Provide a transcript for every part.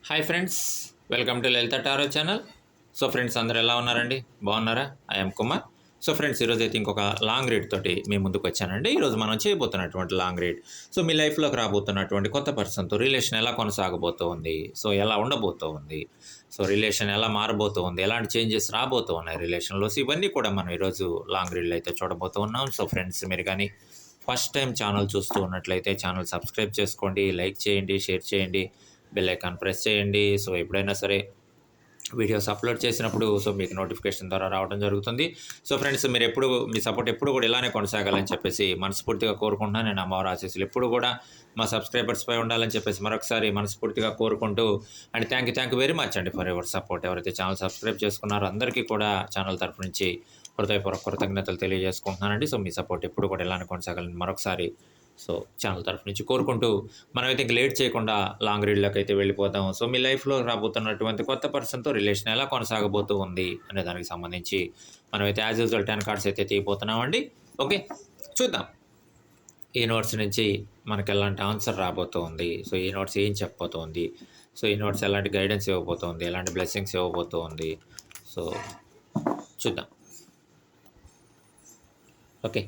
Hi friends, welcome to Lalitha tarot channel. So friends, అందరూ ఎలా ఉన్నారండి? బాగున్నారా? ఐఎమ్ కుమార్. సో ఫ్రెండ్స్, ఈరోజు అయితే ఇంకొక లాంగ్ రీడ్ తోటి మీ ముందుకు వచ్చానండి. ఈరోజు మనం చేయబోతున్నటువంటి లాంగ్ రీడ్, సో మీ లైఫ్లోకి రాబోతున్నటువంటి కొత్త పర్సన్తో రిలేషన్ ఎలా కొనసాగబోతోంది, సో ఎలా ఉండబోతోంది, సో రిలేషన్ ఎలా మారబోతోంది, ఎలాంటి చేంజెస్ రాబోతూ ఉన్నాయి రిలేషన్లో, సో ఇవన్నీ కూడా మనం ఈరోజు లాంగ్ రీడ్లో అయితే చూడబోతూ ఉన్నాం. సో ఫ్రెండ్స్, మీరు కానీ ఫస్ట్ టైం ఛానల్ చూస్తూ ఉన్నట్లయితే ఛానల్ సబ్స్క్రైబ్ చేసుకోండి, లైక్ చేయండి, షేర్ చేయండి, బెల్ ఐకాన్ ప్రెస్ చేయండి. సో ఎప్పుడైనా సరే వీడియోస్ అప్లోడ్ చేసినప్పుడు సో మీకు నోటిఫికేషన్ ద్వారా రావడం జరుగుతుంది. సో ఫ్రెండ్స్, మీరు ఎప్పుడు మీ సపోర్ట్ ఎప్పుడు కూడా ఇలానే కొనసాగాలని చెప్పేసి మనస్ఫూర్తిగా కోరుకుంటున్నాను. నేను అమ్మవారి ఆశీస్సులు ఎప్పుడు కూడా మా సబ్స్క్రైబర్స్పై ఉండాలని చెప్పేసి మరొకసారి మనస్ఫూర్తిగా కోరుకుంటూ, and thank you very much అండి ఫర్ ఎవర్ సపోర్ట్. ఎవరైతే ఛానల్ సబ్స్క్రైబ్ చేసుకున్నారో అందరికీ కూడా ఛానల్ తరఫు నుంచి హృదయపూర్వక కృతజ్ఞతలు తెలియజేసుకుంటున్నానండి. సో మీ సపోర్ట్ ఎప్పుడు కూడా ఇలానే కొనసాగాలని మరొకసారి సో ఛానల్ తరఫు నుంచి కోరుకుంటూ, మనమైతే ఇంక లేట్ చేయకుండా లాంగ్ రీడ్లోకి అయితే వెళ్ళిపోదాం. సో మీ లైఫ్లో రాబోతున్నటువంటి కొత్త పర్సన్తో రిలేషన్ ఎలా కొనసాగబోతూ ఉంది అనే దానికి సంబంధించి మనమైతే యాజ్ యూజువల్ 10 కార్డ్స్ అయితే తీయబోతున్నామండి. ఓకే, చూద్దాం ఈ నోట్స్ నుంచి మనకి ఎలాంటి ఆన్సర్ రాబోతుంది, సో ఈ నోట్స్ ఏం చెప్పబోతోంది, సో ఈ నోట్స్ ఎలాంటి గైడెన్స్ ఇవ్వబోతోంది, ఎలాంటి బ్లెస్సింగ్స్ ఇవ్వబోతోంది, సో చూద్దాం. Okay,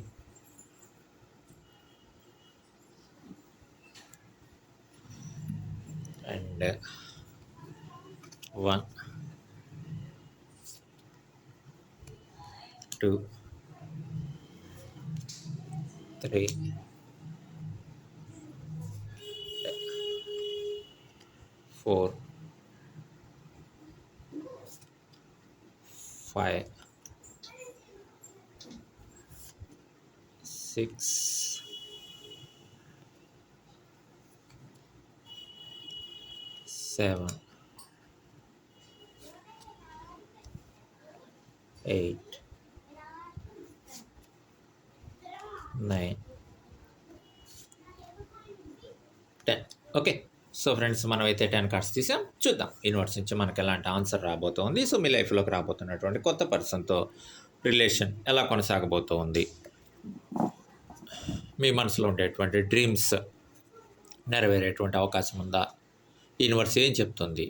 and 1 2 3 4 5 6 7 8 9 10. Okay, so friends, మనమైతే 10 కార్డ్స్ తీసాం. చూద్దాం యూనివర్స్ నుంచి మనకి ఎలాంటి ఆన్సర్ రాబోతోంది. సో మీ లైఫ్లోకి రాబోతున్నటువంటి కొత్త పర్సన్తో రిలేషన్ ఎలా కొనసాగబోతోంది, మీ మనసులో ఉండేటువంటి డ్రీమ్స్ నెరవేరేటువంటి అవకాశం ఉందా, యూనివర్స్ ఏం చెప్తుంది.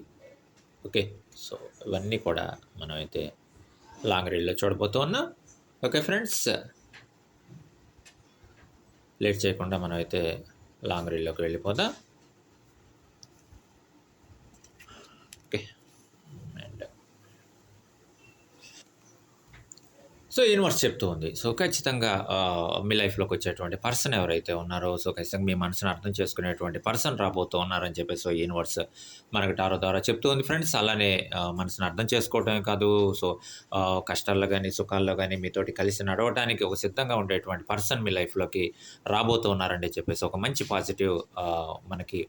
ఓకే, సో ఇవన్నీ కూడా మనమైతే లాంగ్ రీడ్లో చూడబోతూ ఉన్నాం. ఓకే ఫ్రెండ్స్, లేట్ చేయకుండా మనమైతే లాంగ్ రీడ్లోకి వెళ్ళిపోదాం. ఓకే, అండ్ సో యూనివర్స్ చెప్తూ ఉంది, సో ఖచ్చితంగా మీ లైఫ్లోకి వచ్చేటువంటి పర్సన్ ఎవరైతే ఉన్నారో, సో ఖచ్చితంగా మీ మనసును అర్థం చేసుకునేటువంటి పర్సన్ రాబోతూ ఉన్నారని చెప్పేసి సో యూనివర్స్ మనకి టారో ద్వారా చెప్తూ ఉంది ఫ్రెండ్స్. అలానే మనసును అర్థం చేసుకోవడమే కాదు, సో కష్టాల్లో కానీ సుఖాల్లో కానీ మీతోటి కలిసి నడవడానికి ఒక సిద్ధంగా ఉండేటువంటి పర్సన్ మీ లైఫ్లోకి రాబోతూ ఉన్నారని చెప్పేసి ఒక మంచి పాజిటివ్ మనకి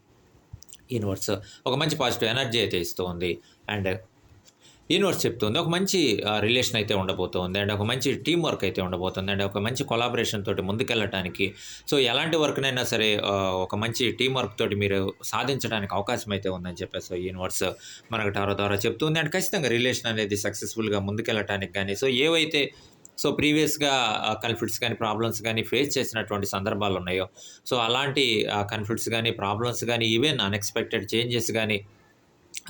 యూనివర్స్ ఒక మంచి పాజిటివ్ ఎనర్జీ అయితే ఇస్తూ ఉంది. అండ్ యూనివర్స్ చెప్తుంది ఒక మంచి రిలేషన్ అయితే ఉండబోతుంది, అండ్ ఒక మంచి టీం వర్క్ అయితే ఉండబోతుంది, అండ్ ఒక మంచి కొలాబరేషన్ తోటి ముందుకెళ్ళటానికి, సో ఎలాంటి వర్క్నైనా సరే ఒక మంచి టీం వర్క్ తోటి మీరు సాధించడానికి అవకాశం అయితే ఉందని చెప్పేసి యూనివర్స్ మనకు టారో ద్వారా చెప్తుంది. అండ్ ఖచ్చితంగా రిలేషన్ అనేది సక్సెస్ఫుల్గా ముందుకెళ్ళటానికి కానీ, సో ఏవైతే సో ప్రీవియస్గా కన్ఫ్లిక్ట్స్ కానీ ప్రాబ్లమ్స్ కానీ ఫేస్ చేసినటువంటి సందర్భాలు ఉన్నాయో, సో అలాంటి కన్ఫ్లిక్ట్స్ కానీ ప్రాబ్లమ్స్ కానీ ఈవెన్ అన్ఎక్స్పెక్టెడ్ చేంజెస్ కానీ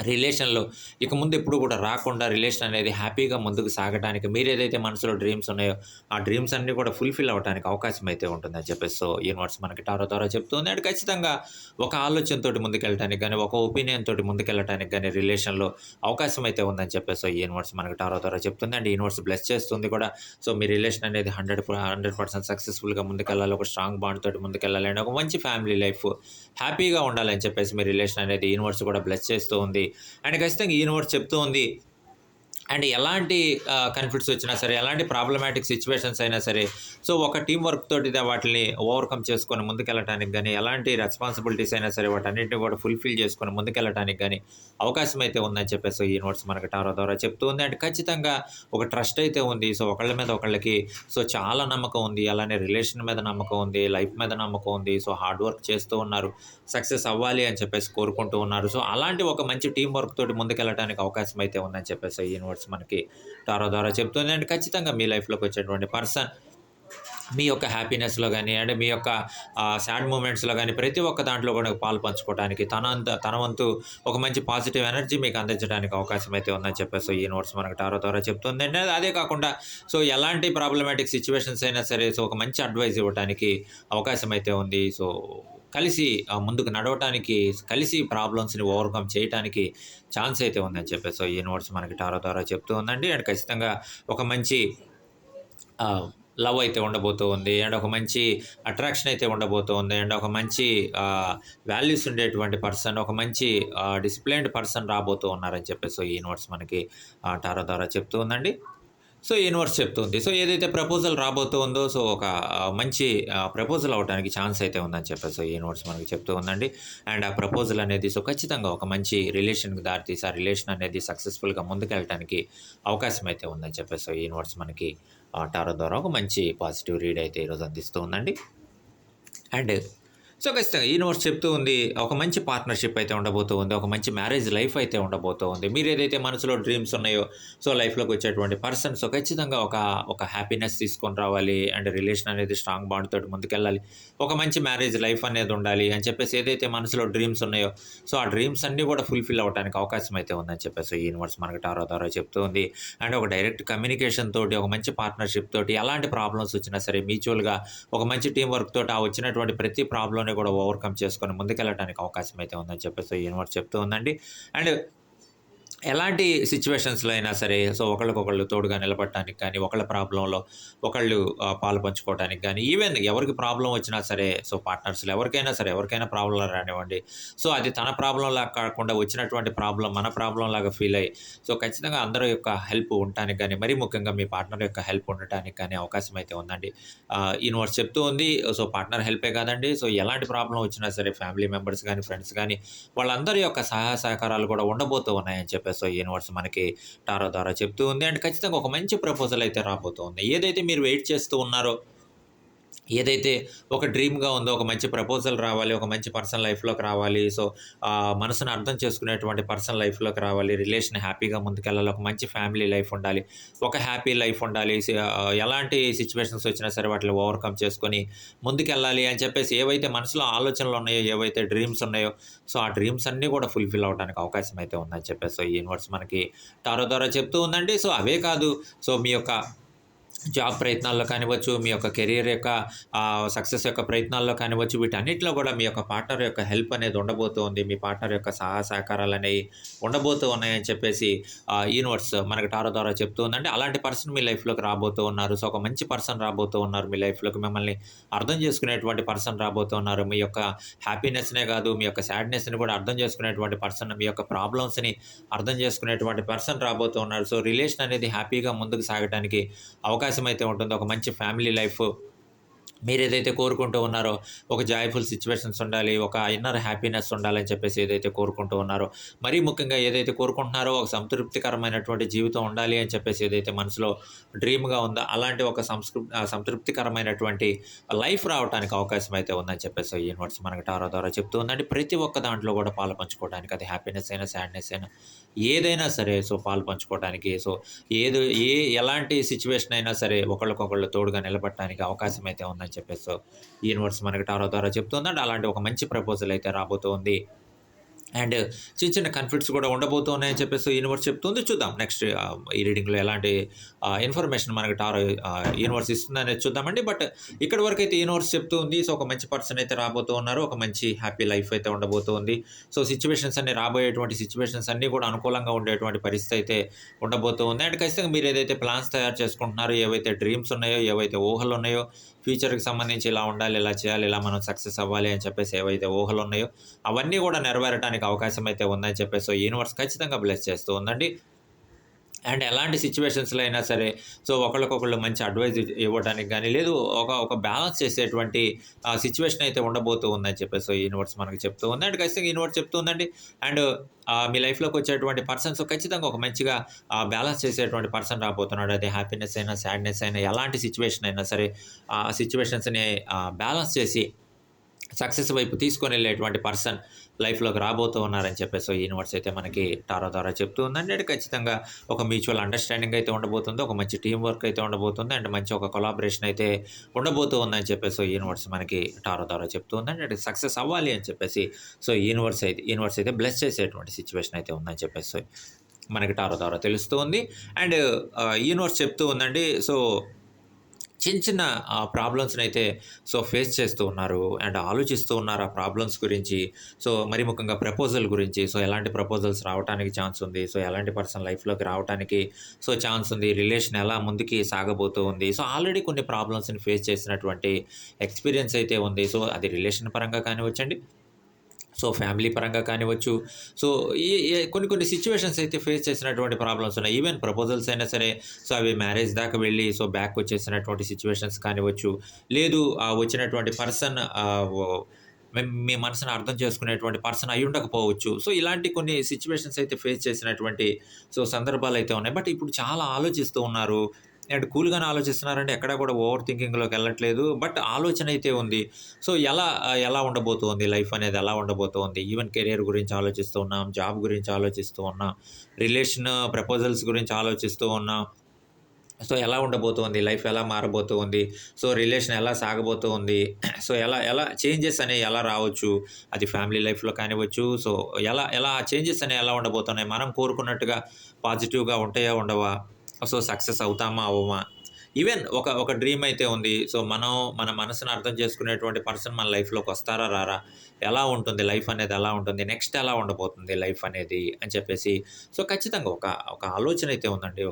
రిలేషన్లో ఇక ముందు ఎప్పుడు కూడా రాకుండా రిలేషన్ అనేది హ్యాపీగా ముందుకు సాగడానికి మీరు ఏదైతే మనసులో డ్రీమ్స్ ఉన్నాయో ఆ డ్రీమ్స్ అన్నీ కూడా ఫుల్ఫిల్ అవ్వడానికి అవకాశం అయితే ఉంటుందని చెప్పేసి సో యూనివర్స్ మనకి టారో ద్వారా చెప్తుంది. అండ్ ఖచ్చితంగా ఒక ఆలోచనతో ముందుకెళ్ళటానికి కానీ, ఒక ఒపీనియన్ తోటి ముందుకెళ్ళటానికి కానీ రిలేషన్లో అవకాశం అయితే ఉందని చెప్పేసి సో యూనివర్స్ మనకి టారో ద్వారా చెప్తుంది. అండ్ యూనివర్స్ బ్లెస్ చేస్తుంది కూడా. సో మీ రిలేషన్ అనేది 100% సక్సెస్ఫుల్గా ముందుకెళ్ళాలి, ఒక స్ట్రాంగ్ బాండ్ తోటి ముందుకెళ్ళాలి, అండ్ ఒక మంచి ఫ్యామిలీ లైఫ్ హ్యాపీగా ఉండాలని చెప్పేసి మీ రిలేషన్ అనేది యూనివర్స్ కూడా బ్లెస్ చేస్తూ ఉంది. అండ్ ఖచ్చితంగా యూనివర్స్ చెప్తూ ఉంది, అండ్ ఎలాంటి కన్ఫ్లిక్ట్స్ వచ్చినా సరే, ఎలాంటి ప్రాబ్లమాటిక్ సిచ్యువేషన్స్ అయినా సరే, సో ఒక టీం వర్క్ తోటి వాటిని ఓవర్కమ్ చేసుకొని ముందుకెళ్ళటానికి కానీ, ఎలాంటి రెస్పాన్సిబిలిటీస్ అయినా సరే వాటన్నిటిని కూడా ఫుల్ఫిల్ చేసుకొని ముందుకెళ్ళటానికి కానీ అవకాశం అయితే ఉందని చెప్పేసి యూనివర్స్ మనకి టారో ద్వారా చెప్తూ ఉంది. అండ్ ఖచ్చితంగా ఒక ట్రస్ట్ అయితే ఉంది, సో ఒకళ్ళ మీద ఒకళ్ళకి సో చాలా నమ్మకం ఉంది, అలానే రిలేషన్ మీద నమ్మకం ఉంది, లైఫ్ మీద నమ్మకం ఉంది, సో హార్డ్ వర్క్ చేస్తూ ఉన్నారు, సక్సెస్ అవ్వాలి అని చెప్పేసి కోరుకుంటూ ఉన్నారు. సో అలాంటి ఒక మంచి టీం వర్క్ తోటి ముందుకెళ్ళటానికి అవకాశం అయితే ఉందని చెప్పేసి యూనివర్స్ మనకి టారో ద్వారా చెప్తుంది. అండ్ ఖచ్చితంగా మీ లైఫ్లోకి వచ్చేటువంటి పర్సన్ మీ యొక్క హ్యాపీనెస్‌లో గాని, అండ్ మీ యొక్క సాడ్ మూమెంట్స్‌లో గాని, ప్రతి ఒక్క దాంట్లో కూడా పాలు పంచుకోవడానికి తన వంతు ఒక మంచి పాజిటివ్ ఎనర్జీ మీకు అందించడానికి అవకాశం అయితే ఉందని చెప్పేసి ఈ యూనివర్స్ మనకు టారో ద్వారా చెప్తుందండి. అదే కాకుండా సో ఎలాంటి ప్రాబ్లమాటిక్ సిట్యుయేషన్స్ అయినా సరే సో ఒక మంచి అడ్వైస్ ఇవ్వటానికి అవకాశం అయితే ఉంది. సో కలిసి ముందుకు నడవటానికి, కలిసి ప్రాబ్లమ్స్‌ని ఓవర్‌కమ్ చేయటానికి ఛాన్స్ అయితే ఉందని చెప్పేసి ఈ యూనివర్స్ మనకి టారో ద్వారా చెప్తూ ఉందండి. అండ్ ఖచ్చితంగా ఒక మంచి ఆహ్, లవ్ అయితే ఉండబోతూ ఉంది. అండ్ ఒక మంచి అట్రాక్షన్ అయితే ఉండబోతూ ఉంది. అండ్ ఒక మంచి వాల్యూస్ ఉండేటువంటి పర్సన్, ఒక మంచి డిసిప్లైన్డ్ పర్సన్ రాబోతూ ఉన్నారని చెప్పేసి ఈ యూనివర్స్ మనకి టారో ద్వారా చెప్తూ ఉందండి. సో, యూనివర్స్ చెప్తుంది. సో, ఏదైతే ప్రపోజల్ రాబోతూ ఉందో సో, ఒక మంచి ప్రపోజల్ అవ్వడానికి ఛాన్స్ అయితే ఉందని చెప్పేసి యూనివర్స్ మనకి చెప్తూ ఉందండి. అండ్ ఆ ప్రపోజల్ అనేది సో, ఖచ్చితంగా ఒక మంచి రిలేషన్‌కి దారితీసి ఆ రిలేషన్ అనేది సక్సెస్‌ఫుల్‌గా ముందుకెళ్ళటానికి అవకాశం అయితే ఉందని చెప్పేసి యూనివర్స్ మనకి టారో ద్వారా ఒక మంచి పాజిటివ్ రీడ్ అయితే ఈరోజు అందిస్తూ ఉందండి. అండ్ సో, ఖచ్చితంగా యూనివర్స్ చెప్తూ ఉంది. ఒక మంచి పార్ట్నర్‌షిప్ అయితే ఉండబోతూ ఉంది. ఒక మంచి మ్యారేజ్ లైఫ్ అయితే ఉండబోతూ ఉంది. మీరేదైతే మనసులో డ్రీమ్స్ ఉన్నాయో, సో, లైఫ్‌లోకి వచ్చేటువంటి పర్సన్ సో, ఖచ్చితంగా ఒక హ్యాపీనెస్ తీసుకొని రావాలి. అండ్ రిలేషన్ అనేది స్ట్రాంగ్ బాండ్ తోటి ముందుకెళ్ళాలి. ఒక మంచి మ్యారేజ్ లైఫ్ అనేది ఉండాలి అని చెప్పేసి ఏదైతే మనసులో డ్రీమ్స్ ఉన్నాయో, సో, ఆ డ్రీమ్స్ అన్నీ కూడా ఫుల్‌ఫిల్ అవ్వడానికి అవకాశం అయితే ఉందని చెప్పేసి యూనివర్స్ మనకి టారో ద్వారా చెప్తూ ఉంది. అండ్ ఒక డైరెక్ట్ కమ్యూనికేషన్ తోటి, ఒక మంచి పార్ట్నర్‌షిప్ తోటి ఎలాంటి ప్రాబ్లమ్స్ వచ్చినా సరే మ్యూచువల్‌గా ఒక మంచి టీమ్ వర్క్ తోటి ఆ వచ్చినటువంటి ప్రతి ప్రాబ్లమ్‌ని కూడా ఓవర్‌కమ్ చేసుకొని ముందుకెళ్ళడానికి అవకాశం అయితే ఉందని చెప్పేసి యూనివర్స్ చెప్తూ ఉందండి. అండ్ ఎలాంటి సిట్యుయేషన్స్‌లో అయినా సరే సో, ఒకళ్ళకొకళ్ళు తోడుగా నిలబడటానికి కానీ, ఒకళ్ళ ప్రాబ్లమ్‌లో ఒకళ్ళు పాలు పంచుకోవడానికి గానీ, ఈవెన్ ఎవరికి ప్రాబ్లమ్ వచ్చినా సరే సో, పార్ట్నర్స్‌లో ఎవరికైనా ప్రాబ్లమ్ రానివ్వండి. సో, అది తన ప్రాబ్లమ్‌లాగా కాకుండా వచ్చినటువంటి ప్రాబ్లమ్ మన ప్రాబ్లమ్‌లాగా ఫీల్ అయ్యి సో, ఖచ్చితంగా అందరి యొక్క హెల్ప్ ఉండటానికి గానీ, మరీ ముఖ్యంగా మీ పార్ట్నర్ యొక్క హెల్ప్ ఉండటానికి కానీ అవకాశం అయితే ఉందండి. యూనివర్స్ చెప్తూ ఉంది. సో, పార్ట్నర్ హెల్పే కాదండి. సో, ఎలాంటి ప్రాబ్లమ్ వచ్చినా సరే ఫ్యామిలీ మెంబర్స్ గానీ, ఫ్రెండ్స్ గానీ వాళ్ళందరి యొక్క సహాయ సహకారాలు కూడా ఉండబోతూ ఉన్నాయని చెప్పేసి యూనివర్స్ మనకి టారో ద్వారా చెప్తూ ఉంది. అండ్ ఖచ్చితంగా ఒక మంచి ప్రపోజల్ అయితే రాబోతూ ఉంది. ఏదైతే మీరు వెయిట్ చేస్తూ ఉన్నారో ఏదైతే ఒక డ్రీమ్‌గా ఉందో, ఒక మంచి ప్రపోజల్ రావాలి, ఒక మంచి పర్సన్ లైఫ్‌లోకి రావాలి. సో, మనసుని అర్థం చేసుకునేటువంటి పర్సన్ లైఫ్‌లోకి రావాలి. రిలేషన్ హ్యాపీగా ముందుకెళ్ళాలి. ఒక మంచి ఫ్యామిలీ లైఫ్ ఉండాలి. ఒక హ్యాపీ లైఫ్ ఉండాలి. ఎలాంటి సిట్యుయేషన్స్ వచ్చినా సరే వాటిని ఓవర్‌కమ్ చేసుకొని ముందుకెళ్ళాలి అని చెప్పేసి ఏవైతే మనసులో ఆలోచనలు ఉన్నాయో, ఏవైతే డ్రీమ్స్ ఉన్నాయో, సో, ఆ డ్రీమ్స్ అన్నీ కూడా ఫుల్‌ఫిల్ అవ్వడానికి అవకాశం అయితే ఉందని చెప్పేసి ఈ యూనివర్స్ మనకి టారో ద్వారా చెప్తూ ఉందండి. సో, అవే కాదు సో, మీ యొక్క జాబ్ ప్రయత్నాల్లో కానివ్వచ్చు, మీ యొక్క కెరియర్ యొక్క సక్సెస్ యొక్క ప్రయత్నాల్లో కానివ్వచ్చు, వీటన్నిటిలో కూడా మీ యొక్క పార్ట్నర్ యొక్క హెల్ప్ అనేది ఉండబోతూ ఉంది. మీ పార్ట్నర్ యొక్క సహాయ సహకారాలనేవి ఉండబోతూ ఉన్నాయని చెప్పేసి యూనివర్స్ మనకి టారో ద్వారా చెప్తూ ఉందండి. అలాంటి పర్సన్ మీ లైఫ్‌లోకి రాబోతూ ఉన్నారు. సో, ఒక మంచి పర్సన్ రాబోతూ ఉన్నారు మీ లైఫ్‌లోకి. మిమ్మల్ని అర్థం చేసుకునేటువంటి పర్సన్ రాబోతూ ఉన్నారు. మీ యొక్క హ్యాపీనెస్‌నే కాదు, మీ యొక్క సాడ్‌నెస్‌ని కూడా అర్థం చేసుకునేటువంటి పర్సన్, మీ యొక్క ప్రాబ్లమ్స్‌ని అర్థం చేసుకునేటువంటి పర్సన్ రాబోతూ ఉన్నారు. సో, రిలేషన్ అనేది హ్యాపీగా ముందుకు సాగటానికి అవకాశం అయితే ఉంటుంది. ఒక మంచి ఫ్యామిలీ లైఫ్ మీరేదైతే కోరుకుంటూ ఉన్నారో, ఒక జాయ్‌ఫుల్ సిట్యుయేషన్స్ ఉండాలి, ఒక ఇన్నర్ హ్యాపీనెస్ ఉండాలని చెప్పేసి ఏదైతే కోరుకుంటూ ఉన్నారో, మరీ ముఖ్యంగా ఏదైతే కోరుకుంటున్నారో ఒక సంతృప్తికరమైనటువంటి జీవితం ఉండాలి అని చెప్పేసి ఏదైతే మనసులో డ్రీమ్‌గా ఉందో, అలాంటి ఒక సంతృప్తికరమైనటువంటి లైఫ్ రావటానికి అవకాశం అయితే ఉందని చెప్పేసి యూనివర్స్ మనకి టారో ద్వారా చెప్తూ ఉందండి. ప్రతి ఒక్క దాంట్లో కూడా పాలు పంచుకోవడానికి అది హ్యాపీనెస్ అయినా, సాడ్‌నెస్ అయినా ఏదైనా సరే సో, పాలు పంచుకోవడానికి సో, ఏదో ఎలాంటి సిట్యుయేషన్ అయినా సరే ఒకళ్ళకొకళ్ళు తోడుగా నిలబడటానికి అవకాశం అయితే ఉందని చెప్పేసి యూనివర్స్ మనకి టారో ద్వారా చెప్తుందండి. అలాంటి ఒక మంచి ప్రపోజల్ అయితే రాబోతుంది. అండ్ చిన్న చిన్న కన్‌ఫ్లిక్ట్స్ కూడా ఉండబోతూ ఉన్నాయని చెప్పేసి యూనివర్స్ చెప్తుంది. చూద్దాం నెక్స్ట్ ఈ రీడింగ్‌లో ఎలాంటి ఇన్ఫర్మేషన్ మనకి టారో యూనివర్స్ ఇస్తుందనేది చూద్దామండి. బట్ ఇక్కడి వరకైతే యూనివర్స్ చెప్తూ ఉంది. సో, ఒక మంచి పర్సన్ అయితే రాబోతూ ఉన్నారు. ఒక మంచి హ్యాపీ లైఫ్ అయితే ఉండబోతూ ఉంది. సో, సిట్యుయేషన్స్ అన్నీ రాబోయేటువంటి సిట్యుయేషన్స్ అన్నీ కూడా అనుకూలంగా ఉండేటువంటి పరిస్థితి అయితే ఉండబోతూ ఉంది. అండ్ ఖచ్చితంగా మీరు ఏదైతే ప్లాన్స్ తయారు చేసుకుంటున్నారో, ఏవైతే డ్రీమ్స్ ఉన్నాయో, ఏవైతే ఊహలు ఉన్నాయో, ఫ్యూచర్‌కి సంబంధించి ఇలా ఉండాలి, ఇలా చేయాలి, ఇలా మనం సక్సెస్ అవ్వాలి అని చెప్పేసి ఏవైతే ఊహలు ఉన్నాయో, అవన్నీ కూడా నెరవేరటానికి అవకాశం అయితే ఉందని చెప్పేసి యూనివర్స్ ఖచ్చితంగా బ్లెస్ చేస్తూ ఉందండి. అండ్ ఎలాంటి సిట్యుయేషన్స్‌లో అయినా సరే సో, ఒకళ్ళకొకళ్ళు మంచి అడ్వైజ్ ఇవ్వడానికి గానీ, లేదు ఒక బ్యాలెన్స్ చేసేటువంటి సిట్యుయేషన్ అయితే ఉండబోతూ ఉందని చెప్పేసి యూనివర్స్ మనకి చెప్తూ ఉంది. అండ్ ఖచ్చితంగా యూనివర్స్ చెప్తూ ఉందండి. అండ్ మీ లైఫ్‌లోకి వచ్చేటువంటి పర్సన్స్ ఖచ్చితంగా ఒక మంచిగా బ్యాలెన్స్ చేసేటువంటి పర్సన్ రాబోతున్నాడు. అది హ్యాపీనెస్ అయినా, సాడ్‌నెస్ అయినా, ఎలాంటి సిట్యుయేషన్ అయినా సరే ఆ సిట్యుయేషన్స్‌ని బ్యాలెన్స్ చేసి సక్సెస్ వైపు తీసుకొని వెళ్ళేటువంటి పర్సన్ లైఫ్‌లోకి రాబోతూ ఉన్నారని చెప్పేసి యూనివర్స్ అయితే మనకి టారో ద్వారా చెప్తూ ఉందండి. అంటే ఖచ్చితంగా ఒక మ్యూచువల్ అండర్‌స్టాండింగ్ అయితే ఉండబోతుంది. ఒక మంచి టీమ్ వర్క్ అయితే ఉండబోతుంది. అండ్ మంచి ఒక కొలాబరేషన్ అయితే ఉండబోతూ ఉందని చెప్పేసి యూనివర్స్ మనకి టారో ద్వారా చెప్తూ ఉందండి. అంటే సక్సెస్ అవ్వాలి అని చెప్పేసి యూనివర్స్ అయితే బ్లెస్ చేసేటువంటి సిట్యుయేషన్ అయితే ఉందని చెప్పేసి మనకి టారో ద్వారా తెలుస్తూ ఉంది. అండ్ యూనివర్స్ చెప్తూ ఉందండి. సో చిన్న చిన్న ప్రాబ్లమ్స్‌నైతే ఫేస్ చేస్తూ ఉన్నారు. అండ్ ఆలోచిస్తూ ఉన్నారు ఆ ప్రాబ్లమ్స్ గురించి. మరి ముఖ్యంగా ప్రపోజల్ గురించి. ఎలాంటి ప్రపోజల్స్ రావటానికి ఛాన్స్ ఉంది. ఎలాంటి పర్సన్ లైఫ్‌లోకి రావటానికి ఛాన్స్ ఉంది. రిలేషన్ ఎలా ముందుకి సాగబోతూ ఉంది. ఆల్రెడీ కొన్ని ప్రాబ్లమ్స్‌ని ఫేస్ చేసినటువంటి ఎక్స్‌పీరియన్స్ అయితే ఉంది. అది రిలేషన్ పరంగా కానివ్వచ్చండి. ఫ్యామిలీ పరంగా కానివ్వచ్చు. సో, ఈ ఈ కొన్ని కొన్ని సిట్యుయేషన్స్ అయితే ఫేస్ చేసినటువంటి ప్రాబ్లమ్స్ ఉన్నాయి. ఈవెన్ ప్రపోజల్స్ అయినా సరే, అవి మ్యారేజ్ దాకా వెళ్ళి బ్యాక్‌కొచ్చేసినటువంటి సిట్యుయేషన్స్ కానివ్వచ్చు. లేదు వచ్చినటువంటి పర్సన్ మీ మనసుని అర్థం చేసుకునేటువంటి పర్సన్ అయ్యుండకపోవచ్చు. ఇలాంటి కొన్ని సిట్యుయేషన్స్ అయితే ఫేస్ చేసినటువంటి సందర్భాలయితే ఉన్నాయి. బట్ ఇప్పుడు చాలా ఆలోచిస్తూ ఉన్నారు. అండ్ కూల్‌గానే ఆలోచిస్తున్నారండి. ఎక్కడా కూడా ఓవర్ థింకింగ్‌లోకి ఎళ్ళట్లేదు. బట్ ఆలోచన అయితే ఉంది. ఎలా ఉండబోతోంది లైఫ్ అనేది ఎలా ఉండబోతోంది. ఈవెన్ కెరియర్ గురించి ఆలోచిస్తూ ఉన్నాం. జాబ్ గురించి ఆలోచిస్తూ ఉన్నాం. ప్రపోజల్స్ గురించి ఆలోచిస్తూ ఉన్నాం. ఎలా ఉండబోతోంది, లైఫ్ ఎలా మారబోతోంది, రిలేషన్ ఎలా సాగబోతోంది, ఎలా ఎలా చేంజెస్ అనేవి ఎలా రావచ్చు, అది ఫ్యామిలీ లైఫ్‌లో కానివ్వచ్చు. ఎలా ఎలా చేంజెస్ అనేవి ఎలా ఉండబోతున్నాయి, మనం కోరుకున్నట్టుగా పాజిటివ్‌గా ఉంటాయా, ఉండవా, సక్సెస్ అవుతామా, అవ్వమా, ఈవెన్ ఒక డ్రీమ్ అయితే ఉంది. మనం మన మనసుని అర్థం చేసుకునేటువంటి పర్సన్ మన లైఫ్‌లోకి వస్తారా, రారా, ఎలా ఉంటుంది లైఫ్ అనేది, ఎలా ఉంటుంది, నెక్స్ట్ ఎలా ఉండబోతుంది లైఫ్ అనేది అని చెప్పేసి ఖచ్చితంగా ఒక ఒక ఆలోచన అయితే ఉందండి.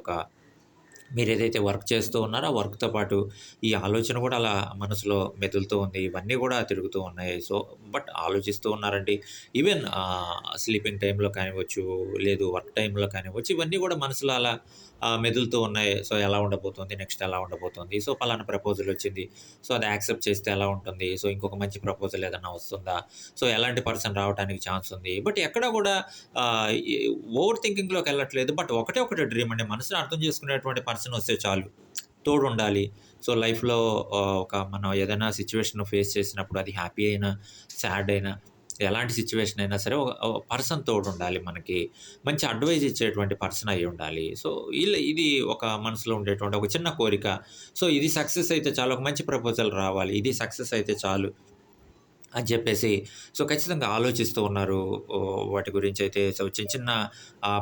మీరేదైతే వర్క్ చేస్తూ ఉన్నారో, ఆ వర్క్‌తో పాటు ఈ ఆలోచన కూడా అలా మనసులో మెదులుతూ ఉంది. ఇవన్నీ కూడా తిరుగుతూ ఉన్నాయి. బట్ ఆలోచిస్తూ ఉన్నారండి. ఈవెన్ స్లీపింగ్ టైమ్‌లో కానివ్వచ్చు, లేదు వర్క్ టైమ్‌లో కానివ్వచ్చు, ఇవన్నీ కూడా మనసులో అలా మెదులుతూ ఉన్నాయి. ఎలా ఉండబోతుంది, నెక్స్ట్ ఎలా ఉండబోతుంది, పలానా ప్రపోజల్ వచ్చింది. అది యాక్సెప్ట్ చేస్తే ఎలా ఉంటుంది, ఇంకొక మంచి ప్రపోజల్ ఏదన్నా వస్తుందా, ఎలాంటి పర్సన్ రావడానికి ఛాన్స్ ఉంది. బట్ ఎక్కడ కూడా ఈ ఓవర్ థింకింగ్‌లోకి ఎళ్ళట్లేదు. బట్ ఒకటే డ్రీమ్ అండి. మనసుని అర్థం చేసుకునేటువంటి పర్సన్ వస్తే చాలు. తోడుండాలి. లైఫ్‌లో మనం ఏదైనా సిట్యుయేషన్ ఫేస్ చేసినప్పుడు అది హ్యాపీ అయినా, సాడ్ అయినా, ఎలాంటి సిట్యుయేషన్ అయినా సరే పర్సన్ తోడుండాలి మనకి. మంచి అడ్వైజ్ ఇచ్చేటువంటి పర్సన్ అయ్యుండాలి. ఇది ఒక మనసులో ఉండేటువంటి ఒక చిన్న కోరిక. ఇది సక్సెస్ అయితే చాలు. ఒక మంచి ప్రపోజల్ రావాలి. ఇది సక్సెస్ అయితే చాలు అని చెప్పేసి ఖచ్చితంగా ఆలోచిస్తూ ఉన్నారు. వాటి గురించయితే చిన్న చిన్న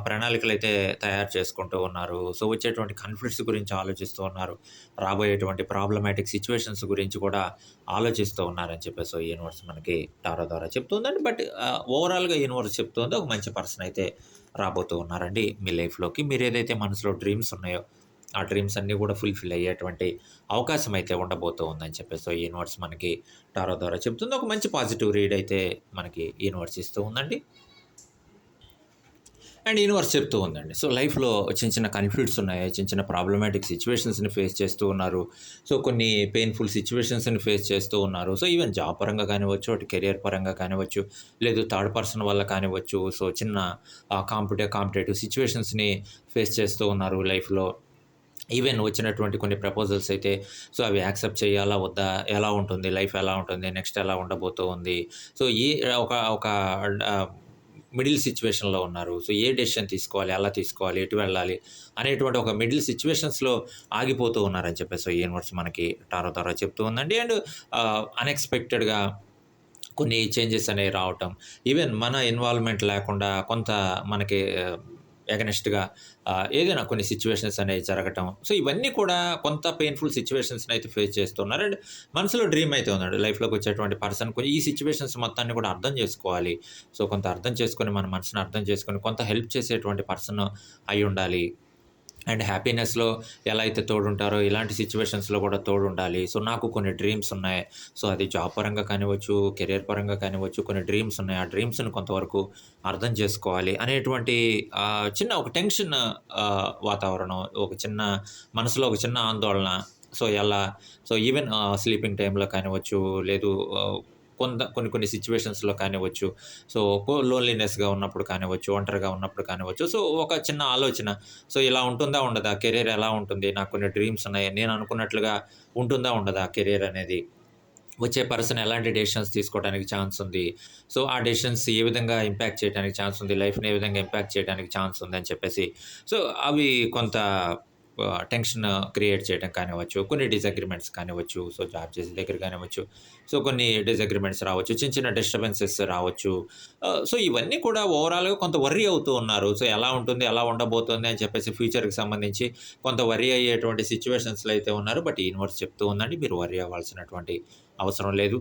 ప్రణాళికలైతే తయారు చేసుకుంటూ ఉన్నారు. వచ్చేటువంటి కాన్‌ఫ్లిక్ట్స్ గురించి ఆలోచిస్తూ ఉన్నారు. రాబోయేటువంటి ప్రాబ్లమాటిక్ సిట్యుయేషన్స్ గురించి కూడా ఆలోచిస్తూ ఉన్నారని చెప్పేసి యూనివర్స్ మనకి టారో ద్వారా చెప్తుందండి. బట్ ఓవరాల్‌గా యూనివర్స్ చెప్తుంది ఒక మంచి పర్సన్ అయితే రాబోతూ ఉన్నారండి మీ లైఫ్‌లోకి. మీరేదైతే మనసులో డ్రీమ్స్ ఉన్నాయో, ఆ డ్రీమ్స్ అన్నీ కూడా ఫుల్‌ఫిల్ అయ్యేటువంటి అవకాశం అయితే ఉండబోతూ ఉందని చెప్పేసి యూనివర్స్ మనకి టారో ద్వారా చెప్తుంది. ఒక మంచి పాజిటివ్ రీడ్ అయితే మనకి యూనివర్స్ ఇస్తూ ఉందండి. అండ్ యూనివర్స్ చెప్తూ ఉందండి. లైఫ్‌లో చిన్న చిన్న కన్‌ఫ్లిక్ట్స్ ఉన్నాయి. చిన్న చిన్న ప్రాబ్లమాటిక్ సిట్యుయేషన్స్‌ని ఫేస్ చేస్తూ ఉన్నారు. కొన్ని పెయిన్‌ఫుల్ సిట్యుయేషన్స్‌ని ఫేస్ చేస్తూ ఉన్నారు. ఈవెన్ జాబ్ పరంగా కానివ్వచ్చు, అటు కెరియర్ పరంగా కానివ్వచ్చు, లేదు థర్డ్ పర్సన్ వల్ల కానివ్వచ్చు. చిన్న కాంపిటేటివ్ సిట్యుయేషన్స్‌ని ఫేస్ చేస్తూ ఉన్నారు లైఫ్‌లో. ఈవెన్ వచ్చినటువంటి కొన్ని ప్రపోజల్స్ అయితే అవి యాక్సెప్ట్ చేయాలా, వద్దా, ఎలా ఉంటుంది లైఫ్, ఎలా ఉంటుంది, నెక్స్ట్ ఎలా ఉండబోతూ ఉంది. ఈ ఒక ఒక మిడిల్ సిట్యుయేషన్‌లో ఉన్నారు. ఏ డెసిషన్ తీసుకోవాలి, ఎలా తీసుకోవాలి, ఎటు వెళ్ళాలి అనేటువంటి ఒక మిడిల్ సిట్యుయేషన్స్‌లో ఆగిపోతూ ఉన్నారని చెప్పేసి యూనివర్స్ మనకి టారో ద్వారా చెప్తూ ఉందండి. అండ్ అన్‌ఎక్స్‌పెక్టెడ్‌గా కొన్ని చేంజెస్ అనేవి రావటం, ఈవెన్ మన ఇన్వాల్వ్‌మెంట్ లేకుండా కొంత మనకి ఎగనెస్ట్‌గా ఏదైనా కొన్ని సిట్యుయేషన్స్ అనేవి జరగటం. ఇవన్నీ కూడా కొంత పెయిన్‌ఫుల్ సిట్యుయేషన్స్‌ని అయితే ఫేస్ చేస్తున్నారు. అండ్ మనసులో డ్రీమ్ అయితే ఉందండి. లైఫ్‌లోకి వచ్చేటువంటి పర్సన్ ఈ సిట్యుయేషన్స్ మొత్తాన్ని కూడా అర్థం చేసుకోవాలి. కొంత అర్థం చేసుకొని, మన మనసుని అర్థం చేసుకొని, కొంత హెల్ప్ చేసేటువంటి పర్సన్ అయ్యుండాలి. అండ్ హ్యాపీనెస్‌లో ఎలా అయితే తోడుంటారో, ఇలాంటి సిట్యుయేషన్స్‌లో కూడా తోడుండాలి. నాకు కొన్ని డ్రీమ్స్ ఉన్నాయి. అది జాబ్ పరంగా కానివ్వచ్చు, కెరియర్ పరంగా కానివ్వచ్చు, కొన్ని డ్రీమ్స్ ఉన్నాయి. ఆ డ్రీమ్స్‌ని కొంతవరకు అర్థం చేసుకోవాలి అనేటువంటి చిన్న ఒక టెన్షన్ వాతావరణం, ఒక చిన్న మనసులో ఒక చిన్న ఆందోళన. ఎలా ఈవెన్ స్లీపింగ్ టైమ్‌లో కానివ్వచ్చు, లేదు కొన్ని కొన్ని సిట్యుయేషన్స్‌లో కానివ్వచ్చు. లోన్‌లీనెస్‌గా ఉన్నప్పుడు కానివ్వచ్చు, ఒంటరిగా ఉన్నప్పుడు కానివ్వచ్చు. ఒక చిన్న ఆలోచన. ఇలా ఉంటుందా, ఉండదా? కెరియర్ ఎలా ఉంటుంది? నాకు కొన్ని డ్రీమ్స్ ఉన్నాయి. నేను అనుకున్నట్లుగా ఉంటుందా, ఉండదా కెరియర్ అనేది? వచ్చే పర్సన్ ఎలాంటి డెసిషన్స్ తీసుకోవడానికి ఛాన్స్ ఉంది. సో, ఆ డెసిషన్స్ ఏ విధంగా ఇంపాక్ట్ చేయడానికి ఛాన్స్ ఉంది. లైఫ్‌ని ఏ విధంగా ఇంపాక్ట్ చేయడానికి ఛాన్స్ ఉందని చెప్పేసి సో, అవి కొంత టెన్షన్ క్రియేట్ చేయడం కానివ్వచ్చు. కొన్ని డిసగ్రీమెంట్స్ కానివ్వచ్చు. సో, జాబ్ చేసే దగ్గర కానివ్వచ్చు. సో, కొన్ని డిసగ్రీమెంట్స్ రావచ్చు. చిన్న చిన్న డిస్టర్బెన్సెస్ రావచ్చు. సో, ఇవన్నీ కూడా ఓవరాల్‌గా కొంత వర్రీ అవుతూ ఉన్నారు. సో, ఎలా ఉంటుంది? ఎలా ఉండబోతుంది? అని చెప్పేసి ఫ్యూచర్‌కి సంబంధించి కొంత వర్రీ అయ్యేటువంటి సిట్యుయేషన్స్‌లో అయితే ఉన్నారు. బట్ యూనివర్స్ చెప్తూ ఉందండి. మీరు వర్రీ అవ్వాల్సినటువంటి అవసరం లేదు.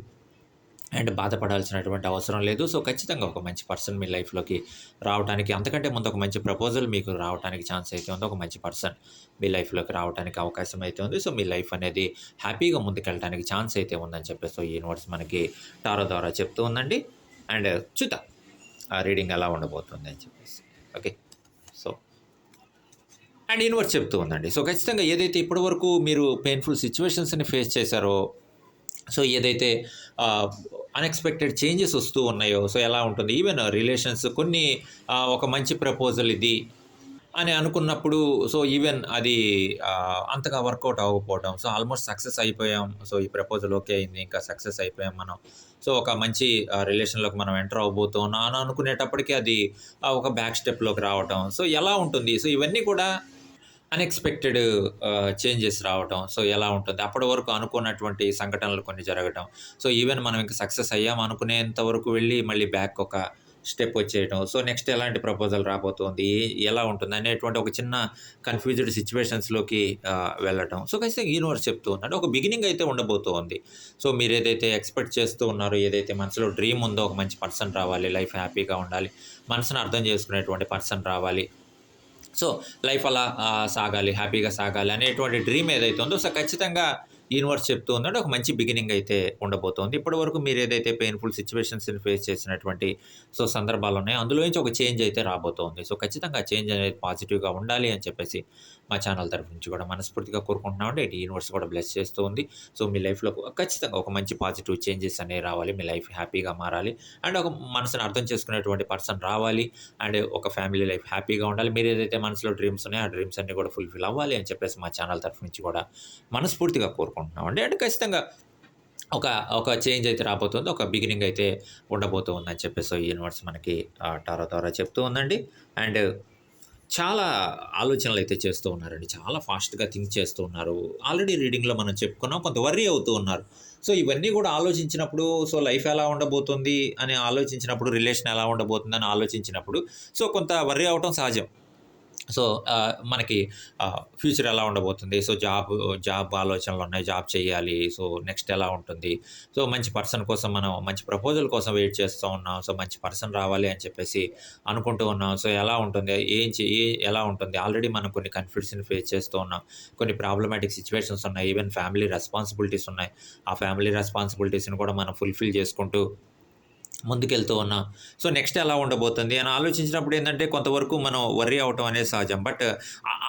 అండ్ బాధపడాల్సినటువంటి అవసరం లేదు. సో, ఖచ్చితంగా ఒక మంచి పర్సన్ మీ లైఫ్‌లోకి రావటానికి అంతకంటే ముందు ఒక మంచి ప్రపోజల్ మీకు రావటానికి ఛాన్స్ అయితే ఉంది. ఒక మంచి పర్సన్ మీ లైఫ్‌లోకి రావటానికి అవకాశం అయితే ఉంది. సో, మీ లైఫ్ అనేది హ్యాపీగా ముందుకెళ్ళటానికి ఛాన్స్ అయితే ఉందని చెప్పేసి ఈ యూనివర్స్ మనకి టారో ద్వారా చెప్తూ ఉందండి. అండ్ చూద్దాం ఆ రీడింగ్ ఎలా ఉండబోతుంది అని చెప్పేసి. ఓకే. సో, అండ్ యూనివర్స్ చెప్తూ ఉందండి. సో, ఖచ్చితంగా ఏదైతే ఇప్పటివరకు మీరు పెయిన్‌ఫుల్ సిట్యుయేషన్స్‌ని ఫేస్ చేశారో సో, ఏదైతే ఆహ్, అన్‌ఎక్స్‌పెక్టెడ్ చేంజెస్ వస్తూ ఉన్నాయో, సో, ఎలా ఉంటుంది? ఈవెన్ రిలేషన్స్ కొన్ని ఒక మంచి ప్రపోజల్ ఇది అని అనుకున్నప్పుడు, సో, ఈవెన్ అది అంతగా వర్కౌట్ అవ్వకపోవడం. సో, ఆల్మోస్ట్ సక్సెస్ అయిపోయాం. సో, ఈ ప్రపోజల్ ఓకే అయింది. ఇంకా సక్సెస్ అయిపోయాం మనం. సో, ఒక మంచి రిలేషన్‌లోకి మనం ఎంటర్ అవ్వబోతున్నాం అని అనుకునేటప్పటికి అది ఒక బ్యాక్ స్టెప్‌లోకి రావటం. సో, ఎలా ఉంటుంది? సో, ఇవన్నీ కూడా అన్‌ఎక్స్‌పెక్టెడ్ చేంజెస్ రావటం. సో, ఎలా ఉంటుంది? అప్పటి వరకు అనుకోనటువంటి సంఘటనలు కొన్ని జరగటం. సో, ఈవెన్ మనం ఇంక సక్సెస్ అయ్యాం అనుకునేంత వరకు వెళ్ళి మళ్ళీ బ్యాక్ ఒక స్టెప్ వచ్చేయటం. సో, నెక్స్ట్ ఎలాంటి ప్రపోజల్ రాబోతోంది? ఎలా ఉంటుంది? అనేటువంటి ఒక చిన్న కన్‌ఫ్యూజ్డ్ సిట్యుయేషన్స్‌లోకి వెళ్ళటం. సో, ఖచ్చితంగా యూనివర్స్ చెప్తూ ఉందండి. ఒక బిగినింగ్ అయితే ఉండబోతూ ఉంది. సో, మీరేదైతే ఎక్స్‌పెక్ట్ చేస్తూ ఉన్నారో, ఏదైతే మనసులో డ్రీమ్ ఉందో ఒక మంచి పర్సన్ రావాలి, లైఫ్ హ్యాపీగా ఉండాలి, మనసుని అర్థం చేసుకునేటువంటి పర్సన్ రావాలి. సో, లైఫ్ అలా సాగాలి, హ్యాపీగా సాగాలి అనేటువంటి డ్రీమ్ ఏదైతే ఉందో, సో, ఖచ్చితంగా యూనివర్స్ చెప్తూ ఉందంటే ఒక మంచి బిగినింగ్ అయితే ఉండబోతోంది. ఇప్పటివరకు మీరు ఏదైతే పెయిన్‌ఫుల్ సిట్యుయేషన్స్‌ని ఫేస్ చేసినటువంటి సో, సందర్భాలు ఉన్నాయో, అందులో నుంచి ఒక చేంజ్ అయితే రాబోతోంది. సో, ఖచ్చితంగా ఆ చేంజ్ అనేది పాజిటివ్‌గా ఉండాలి అని చెప్పేసి మా ఛానల్ తరఫు నుంచి కూడా మనస్ఫూర్తిగా కోరుకుంటున్నామండి. ఇటు యూనివర్స్ కూడా బ్లెస్ చేస్తూ ఉంది. సో, మీ లైఫ్‌లో ఖచ్చితంగా ఒక మంచి పాజిటివ్ చేంజెస్ అనేవి రావాలి. మీ లైఫ్ హ్యాపీగా మారాలి. అండ్ ఒక మనసుని అర్థం చేసుకునేటువంటి పర్సన్ రావాలి. అండ్ ఒక ఫ్యామిలీ లైఫ్ హ్యాపీగా ఉండాలి. మీరు ఏదైతే మనసులో డ్రీమ్స్ ఉన్నాయో, ఆ డ్రీమ్స్ అన్నీ కూడా ఫుల్‌ఫిల్ అవ్వాలి అని చెప్పేసి మా ఛానల్ తరఫు నుంచి కూడా మనస్ఫూర్తిగా కోరుకుంటున్నామండి. అంటే ఖచ్చితంగా ఒక ఒక చేంజ్ అయితే రాబోతుంది. ఒక బిగినింగ్ అయితే ఉండబోతూ ఉందని చెప్పేసి యూనివర్స్ మనకి టారో ద్వారా చెప్తూ ఉందండి. అండ్ చాలా ఆలోచనలైతే చేస్తూ ఉన్నారండి. చాలా ఫాస్ట్‌గా థింక్ చేస్తూ ఉన్నారు. ఆల్రెడీ రీడింగ్‌లో మనం చెప్పుకున్నాం. కొంత వర్రీ అవుతూ ఉన్నారు. సో, ఇవన్నీ గూడా ఆలోచించినప్పుడు సో, లైఫ్ ఎలా ఉండబోతుంది అని ఆలోచించినప్పుడు, రిలేషన్ ఎలా ఉండబోతుందని ఆలోచించినప్పుడు సో, కొంత వర్రీ అవ్వటం సహజం. సో, మనకి ఫ్యూచర్ ఎలా ఉండబోతుంది? సో, జాబ్ ఆలోచనలున్నాయి. జాబ్ చేయాలి. సో, నెక్స్ట్ ఎలా ఉంటుంది? సో, మంచి పర్సన్ కోసం మనం మంచి ప్రపోజల్ కోసం వెయిట్ చేస్తూ ఉన్నాం. సో, మంచి పర్సన్ రావాలి అని చెప్పేసి అనుకుంటూ ఉన్నాం. సో, ఎలా ఉంటుంది? ఎలా ఉంటుంది? ఆల్రెడీ మనం కొన్ని కన్‌ఫ్లిక్ట్స్‌ని ఫేస్ చేస్తూ ఉన్నాం. కొన్ని ప్రాబ్లమాటిక్ సిట్యుయేషన్స్ ఉన్నాయి. ఈవెన్ ఫ్యామిలీ రెస్పాన్సిబిలిటీస్ ఉన్నాయి. ఆ ఫ్యామిలీ రెస్పాన్సిబిలిటీస్‌ని కూడా మనం ఫుల్‌ఫిల్ చేసుకుంటూ ముందుకెళ్తూ ఉన్నాం. సో, నెక్స్ట్ ఎలా ఉండబోతుంది అని ఆలోచించినప్పుడు ఏందంటే కొంతవరకు మనం వర్రీ అవ్వటం అనేది సహజం. బట్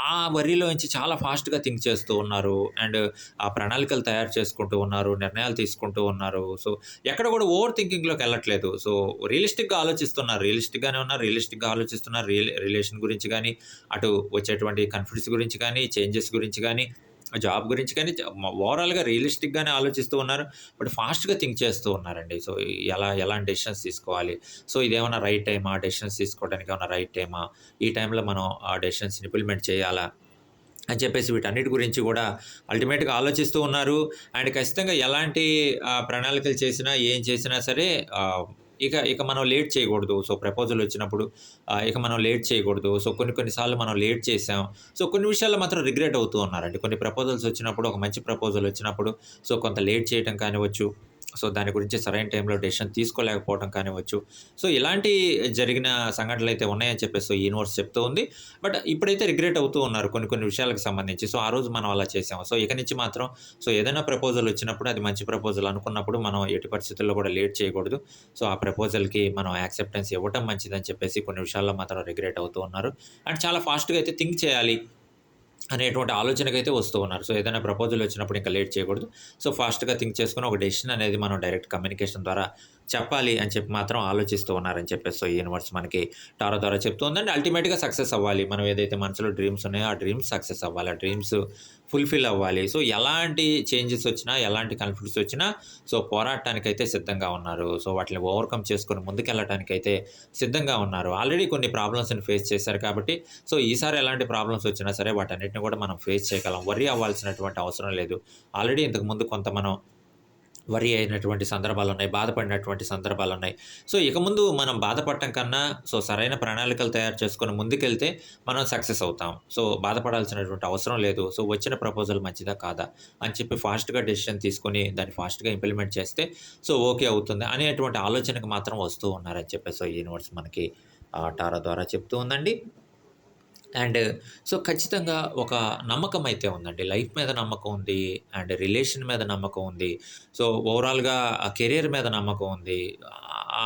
ఆ వర్రీలోంచి చాలా ఫాస్ట్‌గా థింక్ చేస్తూ ఉన్నారు. అండ్ ఆ ప్రణాళికలు తయారు చేసుకుంటూ ఉన్నారు. నిర్ణయాలు తీసుకుంటూ ఉన్నారు. సో, ఎక్కడ కూడా ఓవర్ థింకింగ్‌లోకెళ్ళట్లేదు. సో, రియలిస్టిక్‌గా ఆలోచిస్తున్నారు. రియలిస్టిక్‌గానే ఉన్నారు. రియలిస్టిక్‌గా ఆలోచిస్తున్నారు. రిలేషన్ గురించి గానీ, అటు వచ్చేటువంటి కాన్‌ఫ్లిక్ట్స్ గురించి కానీ, చేంజెస్ గురించి గానీ, జాబ్ గురించి కానీ ఓవరాల్‌గా రియలిస్టిక్‌గానే ఆలోచిస్తూ ఉన్నారు. బట్ ఫాస్ట్‌గా థింక్ చేస్తూ ఉన్నారండి. సో, ఎలాంటి డెసిషన్స్ తీసుకోవాలి? సో, ఇదేమన్నా రైట్ టైమా? డెసిషన్స్ తీసుకోవడానికి ఏమన్నా రైట్ టైమా? ఈ టైంలో మనం ఆ డెసిషన్స్‌ని ఇంప్లిమెంట్ చేయాలా? అని చెప్పేసి వీటన్నిటి గురించి గూడా అల్టిమేట్‌గా ఆలోచిస్తూ ఉన్నారు. అండ్ ఖచ్చితంగా ఎలాంటి ప్రణాళికలు చేసినా, ఏం చేసినా సరే ఇక మనం లేట్ చేయకూడదు. సో, ప్రపోజల్ వచ్చినప్పుడు ఇక మనం లేట్ చేయకూడదు. సో, కొన్ని సార్లు మనం లేట్ చేసాం. సో, కొన్ని విషయాల్లో మాత్రం రిగ్రెట్ అవుతూ ఉన్నారండి. కొన్ని ప్రపోజల్స్ వచ్చినప్పుడు, ఒక మంచి ప్రపోజల్ వచ్చినప్పుడు సో, కొంత లేట్ చేయటం కానివ్వచ్చు. సో, దాని గురించి సరైన టైంలో డెసిషన్ తీసుకోలేకపోవడం కానివ్వచ్చు. సో, ఇలాంటి జరిగిన సంఘటనలైతే ఉన్నాయని చెప్పేసి యూనివర్స్ చెప్తూ ఉంది. బట్ ఇప్పుడైతే రిగ్రెట్ అవుతూ ఉన్నారు కొన్ని విషయాలకు సంబంధించి. సో, ఆ రోజు మనం అలా చేసాం. సో, ఇక నుంచి మాత్రం సో, ఏదైనా ప్రపోజల్ వచ్చినప్పుడు అది మంచి ప్రపోజల్ అనుకున్నప్పుడు మనం ఎట్టి పరిస్థితుల్లో కూడా లేట్ చేయకూడదు. సో, ఆ ప్రపోజల్‌కి మనం యాక్సెప్టెన్స్ ఇవ్వటం మంచిదని చెప్పేసి కొన్ని విషయాల్లో మాత్రం రిగ్రెట్ అవుతూ ఉన్నారు. అండ్ చాలా ఫాస్ట్‌గా అయితే థింక్ చేయాలి అనేటువంటి ఆలోచనకైతే వస్తూ ఉన్నారు. సో, ఏదైనా ప్రపోజల్ వచ్చినప్పుడు ఇంకా లేట్ చేయకూడదు. సో, ఫాస్ట్‌గా థింక్ చేసుకొని ఒక డెసిషన్ అనేది మనం డైరెక్ట్ కమ్యూనికేషన్ ద్వారా చెప్పాలి అని చెప్పి మాత్రం ఆలోచిస్తూ ఉన్నారని చెప్పేసి సో, ఈ యూనివర్స్ మనకి టారో ద్వారా చెప్తుందండి. అల్టిమేట్‌గా సక్సెస్ అవ్వాలి. మనం ఏదైతే మనసులో డ్రీమ్స్ ఉన్నాయో, ఆ డ్రీమ్స్ సక్సెస్ అవ్వాలి. ఆ డ్రీమ్స్ ఫుల్‌ఫిల్ అవ్వాలి. సో, ఎలాంటి చేంజెస్ వచ్చినా, ఎలాంటి కాన్‌ఫ్లిక్ట్స్ వచ్చినా సో, పోరాటానికైతే సిద్ధంగా ఉన్నారు. సో, వాటిని ఓవర్‌కమ్ చేసుకొని ముందుకెళ్ళటానికైతే సిద్ధంగా ఉన్నారు. ఆల్రెడీ కొన్ని ప్రాబ్లమ్స్‌ని ఫేస్ చేశారు కాబట్టి, సో, ఈసారి ఎలాంటి ప్రాబ్లమ్స్ వచ్చినా సరే వాటన్నిటిని కూడా మనం ఫేస్ చేయగలం. వర్రీ అవ్వాల్సినటువంటి అవసరం లేదు. ఆల్రెడీ ఇంతకుముందు కొంత మనం వరి అయినటువంటి సందర్భాలున్నాయి. బాధపడినటువంటి సందర్భాలున్నాయి. సో, ఇక ముందు మనం బాధపడటం కన్నా సో, సరైన ప్రణాళికలు తయారు చేసుకొని ముందుకెళ్తే మనం సక్సెస్ అవుతాం. సో, బాధపడాల్సినటువంటి అవసరం లేదు. సో, వచ్చిన ప్రపోజల్ మంచిదా? కాదా? అని చెప్పి ఫాస్ట్‌గా డెసిషన్ తీసుకొని దాన్ని ఫాస్ట్‌గా ఇంప్లిమెంట్ చేస్తే సో, ఓకే అవుతుంది అనేటువంటి ఆలోచనకు మాత్రం వస్తూ ఉన్నారని చెప్పేసి సో, యూనివర్స్ మనకి టారో ద్వారా చెప్తూ ఉందండి. అండ్ సో, ఖచ్చితంగా ఒక నమ్మకం అయితే ఉందండి. లైఫ్ మీద నమ్మకం ఉంది. అండ్ రిలేషన్ మీద నమ్మకం ఉంది. సో, ఓవరాల్‌గా కెరియర్ మీద నమ్మకం ఉంది. ఆ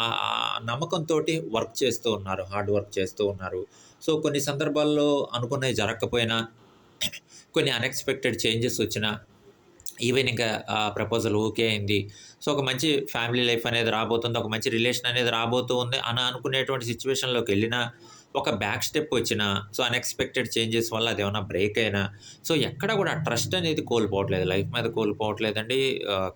నమ్మకంతోటి వర్క్ చేస్తూ ఉన్నారు. హార్డ్ వర్క్ చేస్తూ ఉన్నారు. సో, కొన్ని సందర్భాల్లో అనుకున్నయి జరగకపోయినా, కొన్ని అన్‌ఎక్స్‌పెక్టెడ్ చేంజెస్ వచ్చినా, ఈవెన్ ఇంకా ప్రపోజల్ ఓకే అయింది. సో, ఒక మంచి ఫ్యామిలీ లైఫ్ అనేది రాబోతుంది. ఒక మంచి రిలేషన్ అనేది రాబోతూ ఉంది అని అనుకునేటువంటి సిట్యుయేషన్‌లోకెళ్ళినా, ఒక బ్యాక్ స్టెప్ వచ్చినా, సో, అన్‌ఎక్స్‌పెక్టెడ్ చేంజెస్ వల్ల అదేమన్నా బ్రేక్ అయినా, సో, ఎక్కడ కూడా ట్రస్ట్ అనేది కోల్పోవట్లేదు. లైఫ్ మీద కోల్పోవట్లేదండి.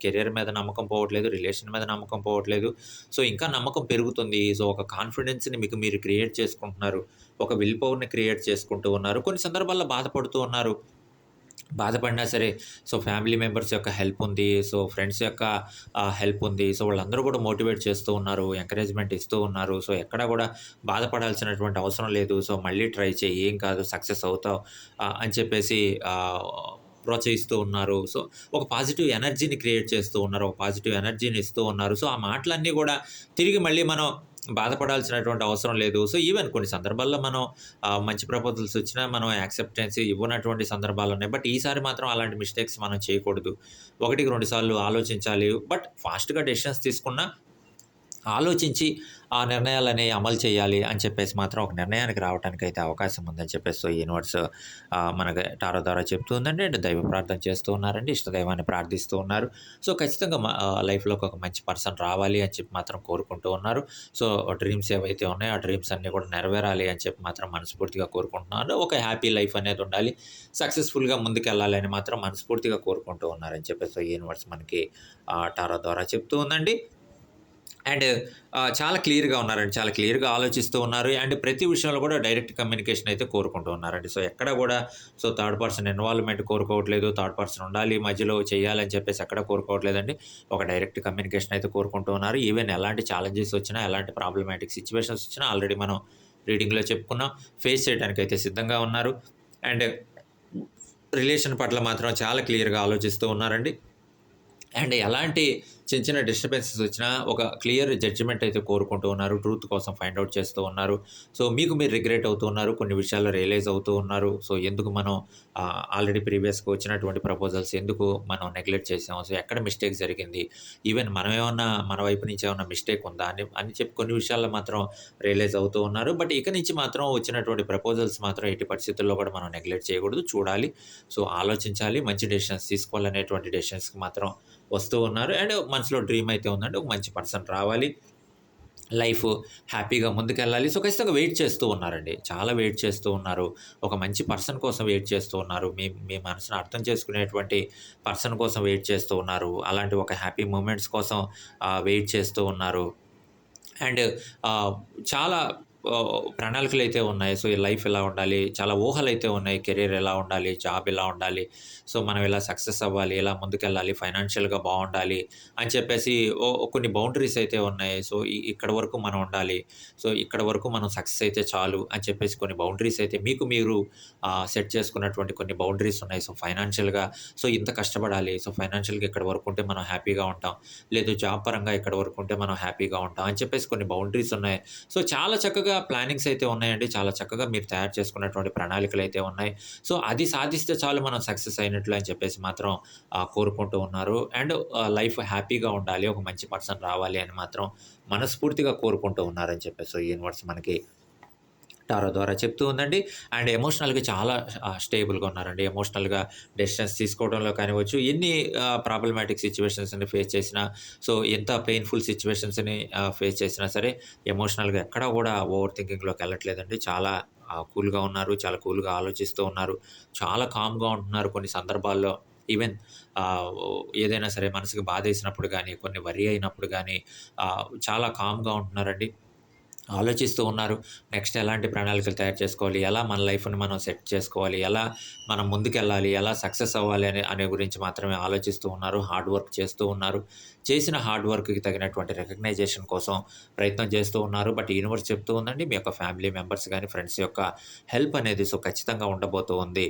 కెరియర్ మీద నమ్మకం పోవట్లేదు. రిలేషన్ మీద నమ్మకం పోవట్లేదు. సో, ఇంకా నమ్మకం పెరుగుతుంది. సో, ఒక కాన్ఫిడెన్స్‌ని మీకు మీరు క్రియేట్ చేసుకుంటున్నారు. ఒక విల్ పవర్‌ని క్రియేట్ చేసుకుంటూ ఉన్నారు. కొన్ని సందర్భాల్లో బాధపడుతూ ఉన్నారు. బాధపడినా సరే, సో, ఫ్యామిలీ మెంబర్స్ యొక్క హెల్ప్ ఉంది. సో, ఫ్రెండ్స్ యొక్క హెల్ప్ ఉంది. సో, వాళ్ళందరూ కూడా మోటివేట్ చేస్తూ ఉన్నారు. ఎంకరేజ్‌మెంట్ ఇస్తూ ఉన్నారు. సో, ఎక్కడా కూడా బాధపడాల్సినటువంటి అవసరం లేదు. సో, మళ్ళీ ట్రై చెయ్యి. ఏం కాదు సక్సెస్ అవుతావు అని చెప్పేసి ఆహ్, ప్రోత్సహిస్తూ ఉన్నారు. సో, ఒక పాజిటివ్ ఎనర్జీని క్రియేట్ చేస్తూ ఉన్నారు. ఒక పాజిటివ్ ఎనర్జీని ఇస్తూ ఉన్నారు. సో, ఆ మాటలన్నీ కూడా తిరిగి మళ్ళీ మనం బాధపడాల్సినటువంటి అవసరం లేదు. సో, ఈవెన్ కొన్ని సందర్భాల్లో మనం మంచి ప్రపోజల్స్ వచ్చినా మనం యాక్సెప్టెన్స్ ఇవ్వనటువంటి సందర్భాలున్నాయి. బట్ ఈసారి మాత్రం అలాంటి మిస్టేక్స్ మనం చేయకూడదు. ఒకటికి 2 సార్లు ఆలోచించాలి. బట్ ఫాస్ట్‌గా డెసిషన్స్ తీసుకున్నా ఆలోచించి ఆ నిర్ణయాలనేవి అమలు చేయాలి అని చెప్పేసి మాత్రం ఒక నిర్ణయానికి రావటానికైతే అవకాశం ఉందని చెప్పేసి సో, ఈ యూనివర్స్ మనకి టారో ద్వారా చెప్తూ ఉందండి. అండ్ దైవ ప్రార్థన చేస్తూ ఉన్నారండి. ఇష్టదైవాన్ని ప్రార్థిస్తూ ఉన్నారు. సో, ఖచ్చితంగా లైఫ్‌లోకి ఒక మంచి పర్సన్ రావాలి అని చెప్పి మాత్రం కోరుకుంటూ ఉన్నారు. సో, డ్రీమ్స్ ఏవైతే ఉన్నాయో ఆ డ్రీమ్స్ అన్నీ కూడా నెరవేరాలి అని చెప్పి మాత్రం మనస్ఫూర్తిగా కోరుకుంటున్నారు. ఒక హ్యాపీ లైఫ్ అనేది ఉండాలి. సక్సెస్‌ఫుల్‌గా ముందుకెళ్ళాలి అని మాత్రం మనస్ఫూర్తిగా కోరుకుంటూ ఉన్నారని చెప్పేసి సో, ఈ యూనివర్స్ మనకి టారో ద్వారా చెప్తూ ఉందండి. అండ్ చాలా క్లియర్‌గా ఉన్నారండి. చాలా క్లియర్‌గా ఆలోచిస్తూ ఉన్నారు. అండ్ ప్రతి విషయంలో కూడా డైరెక్ట్ కమ్యూనికేషన్ అయితే కోరుకుంటూ ఉన్నారండి. సో, ఎక్కడ కూడా సో, థర్డ్ పర్సన్ ఇన్వాల్వ్‌మెంట్ కోరుకోవట్లేదు. థర్డ్ పర్సన్ ఉండాలి, మధ్యలో చేయాలని చెప్పేసి ఎక్కడ కోరుకోవట్లేదండి. ఒక డైరెక్ట్ కమ్యూనికేషన్ అయితే కోరుకుంటూ ఉన్నారు. ఈవెన్ ఎలాంటి ఛాలెంజెస్ వచ్చినా, ఎలాంటి ప్రాబ్లమాటిక్ సిట్యుయేషన్స్ వచ్చినా ఆల్రెడీ మనం రీడింగ్‌లో చెప్పుకున్నాం. ఫేస్ చేయడానికైతే సిద్ధంగా ఉన్నారు. అండ్ రిలేషన్ పట్ల మాత్రం చాలా క్లియర్‌గా ఆలోచిస్తూ ఉన్నారండి. అండ్ ఎలాంటి చిన్న చిన్న డిస్టర్బెన్సెస్ వచ్చినా ఒక క్లియర్ జడ్జిమెంట్ అయితే కోరుకుంటూ ఉన్నారు. ట్రూత్ కోసం ఫైండ్ ఔట్ చేస్తూ ఉన్నారు. సో, మీకు మీరు రిగ్రెట్ అవుతూ ఉన్నారు. కొన్ని విషయాల్లో రియలైజ్ అవుతూ ఉన్నారు. సో, ఎందుకు మనం ఆల్రెడీ ప్రీవియస్‌గా వచ్చినటువంటి ప్రపోజల్స్ ఎందుకు మనం నెగ్లెక్ట్ చేసాం? సో, ఎక్కడ మిస్టేక్ జరిగింది? ఈవెన్ మనమేమన్నా మన వైపు నుంచి ఏమన్నా మిస్టేక్ ఉందా? అని చెప్పి కొన్ని విషయాల్లో మాత్రం రియలైజ్ అవుతూ ఉన్నారు. బట్ ఇక నుంచి మాత్రం వచ్చినటువంటి ప్రపోజల్స్ మాత్రం ఎట్టి పరిస్థితుల్లో కూడా మనం నెగ్లెక్ట్ చేయకూడదు. చూడాలి. సో, ఆలోచించాలి. మంచి డెసిషన్స్ తీసుకోవాలనేటువంటి డెసిషన్స్‌కి మాత్రం వస్తూ ఉన్నారు. అండ్ మనసులో డ్రీమ్ అయితే ఉందండి. ఒక మంచి పర్సన్ రావాలి. లైఫ్ హ్యాపీగా ముందుకెళ్ళాలి. సో, ఖచ్చితంగా వెయిట్ చేస్తూ ఉన్నారండి. చాలా వెయిట్ చేస్తూ ఉన్నారు. ఒక మంచి పర్సన్ కోసం వెయిట్ చేస్తూ ఉన్నారు. మీ మీ మనసుని అర్థం చేసుకునేటువంటి పర్సన్ కోసం వెయిట్ చేస్తూ ఉన్నారు. అలాంటి ఒక హ్యాపీ మూమెంట్స్ కోసం వెయిట్ చేస్తూ ఉన్నారు. అండ్ చాలా ప్రణాళికలైతే ఉన్నాయి. సో, ఈ లైఫ్ ఎలా ఉండాలి, చాలా ఊహలైతే ఉన్నాయి. కెరియర్ ఎలా ఉండాలి, జాబ్ ఎలా ఉండాలి, సో, మనం ఇలా సక్సెస్ అవ్వాలి, ఇలా ముందుకెళ్ళాలి, ఫైనాన్షియల్‌గా బావుండాలి అని చెప్పేసి కొన్ని బౌండరీస్ అయితే ఉన్నాయి. సో, ఇక్కడి వరకు మనం ఉండాలి. సో, ఇక్కడి వరకు మనం సక్సెస్ అయితే చాలు అని చెప్పేసి కొన్ని బౌండరీస్ అయితే మీకు మీరు సెట్ చేసుకున్నటువంటి కొన్ని బౌండరీస్ ఉన్నాయి. సో, ఫైనాన్షియల్‌గా సో, ఇంత కష్టపడాలి. సో, ఫైనాన్షియల్‌గా ఇక్కడి వరకు ఉంటే మనం హ్యాపీగా ఉంటాం. లేదు జాబ్ పరంగా ఇక్కడి వరకు ఉంటే మనం హ్యాపీగా ఉంటాం అని చెప్పేసి కొన్ని బౌండరీస్ ఉన్నాయి. సో, చాలా చక్కగా ప్లానింగ్స్ అయితే ఉన్నాయండి. చాలా చక్కగా మీరు తయారు చేసుకున్నటువంటి ప్రణాళికలైతే ఉన్నాయి. సో, అది సాధిస్తే చాలు మనం సక్సెస్ అయినట్లు అని చెప్పేసి మాత్రం కోరుకుంటూ ఉన్నారు. అండ్ లైఫ్ హ్యాపీగా ఉండాలి. ఒక మంచి పర్సన్ రావాలి అని మాత్రం మనస్ఫూర్తిగా కోరుకుంటూ ఉన్నారని చెప్పేసి సో, యూనివర్స్ మనకి టారో ద్వారా చెప్తూ ఉందండి. అండ్ ఎమోషనల్‌గా చాలా స్టేబుల్‌గా ఉన్నారండి. ఎమోషనల్‌గా డెసిషన్స్ తీసుకోవడంలో కానివ్వచ్చు, ఎన్ని ప్రాబ్లమాటిక్ సిట్యుయేషన్స్‌ని ఫేస్ చేసినా, సో ఎంత పెయిన్‌ఫుల్ సిట్యుయేషన్స్‌ని ఫేస్ చేసినా సరే, ఎమోషనల్‌గా ఎక్కడా కూడా ఓవర్ థింకింగ్‌లోకెళ్ళట్లేదండి. చాలా కూల్‌గా ఉన్నారు. చాలా కూల్‌గా ఆలోచిస్తూ ఉన్నారు. చాలా కామ్‌గా ఉంటున్నారు కొన్ని సందర్భాల్లో. ఈవెన్ ఆహ్, ఏదైనా సరే మనసుకి బాధేసినప్పుడు గానీ, కొన్ని వర్రీ అయినప్పుడు గానీ, చాలా కామ్‌గా ఉంటున్నారండి. ఆలోచిస్తూ ఉన్నారు. నెక్స్ట్ ఎలాంటి ప్రణాళికలు తయారు చేసుకోవాలి? ఎలా మన లైఫ్‌ని మనం సెట్ చేసుకోవాలి? ఎలా మనం ముందుకెళ్ళాలి? ఎలా సక్సెస్ అవ్వాలి? అనే గురించి మాత్రమే ఆలోచిస్తూ ఉన్నారు. హార్డ్ వర్క్ చేస్తూ ఉన్నారు. చేసిన హార్డ్ వర్క్‌కి తగినటువంటి రికగ్నైజేషన్ కోసం ప్రయత్నం చేస్తూ ఉన్నారు. బట్ యూనివర్స్ చెప్తూ ఉందండి, మీ యొక్క ఫ్యామిలీ మెంబర్స్ గాని, ఫ్రెండ్స్ యొక్క హెల్ప్ అనేది ఖచ్చితంగా ఉండబోతూ ఉంది.